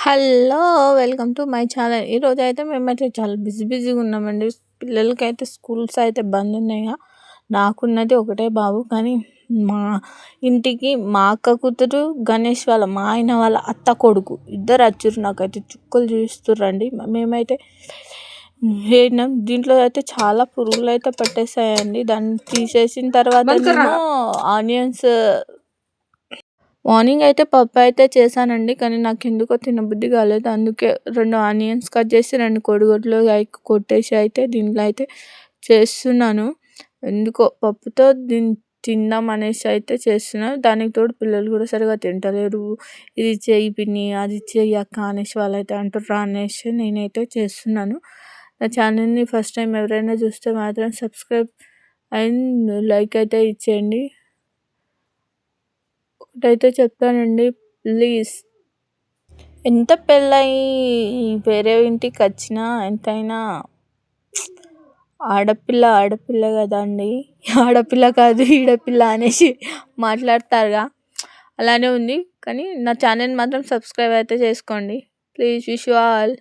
Hello! Welcome to my channel. ఈరోజైతే మేమైతే చాలా బిజీగా ఉన్నామండి. పిల్లలకైతే స్కూల్స్ అయితే బంద్ ఉన్నాయిగా. నాకున్నది ఒకటే బాబు. కానీ మా ఇంటికి మా అక్క కూతురు, గణేష్ మా ఆయన వాళ్ళ అత్త కొడుకు ఇద్దరు వచ్చిర్రు. నాకైతే చుక్కలు చూపిస్తుర్రండి. మేమైతే వేడినాం. దీంట్లో అయితే చాలా పురుగులు అయితే పట్టేసాయండి. దాన్ని తీసేసిన తర్వాత ఆనియన్స్ మార్నింగ్ అయితే పప్పు అయితే చేశానండి. కానీ నాకెందుకో తినబుద్ధి కాలేదు. అందుకే 2 ఆనియన్స్ కట్ చేసి 2 కోడిగుడ్లు కొట్టేసి అయితే దీంట్లో అయితే చేస్తున్నాను. ఎందుకో పప్పుతో తిందాం అనేసి అయితే చేస్తున్నా. దానికి తోడు పిల్లలు కూడా సరిగా తింటలేరు. ఇది చెయ్యి పిన్ని, అది చెయ్యి అక్క అనేసి వాళ్ళైతే అంటుర్రు అనేసి నేనైతే చేస్తున్నాను. నా ఛానల్ని ఫస్ట్ టైం ఎవరైనా చూస్తే మాత్రం సబ్స్క్రైబ్ అండ్ లైక్ అయితే ఇచ్చేయండి. ఒకటైతే చెప్తానండి, ప్లీజ్. ఎంత పెళ్ళయి వేరే ఇంటికి వచ్చినా ఎంతైనా ఆడపిల్ల కదండి. ఆడపిల్ల కాదు ఈడపిల్ల అనేసి మాట్లాడతారుగా, అలానే ఉంది. కానీ నా ఛానల్ మాత్రం సబ్స్క్రైబ్ అయితే చేసుకోండి ప్లీజ్. Wish you all.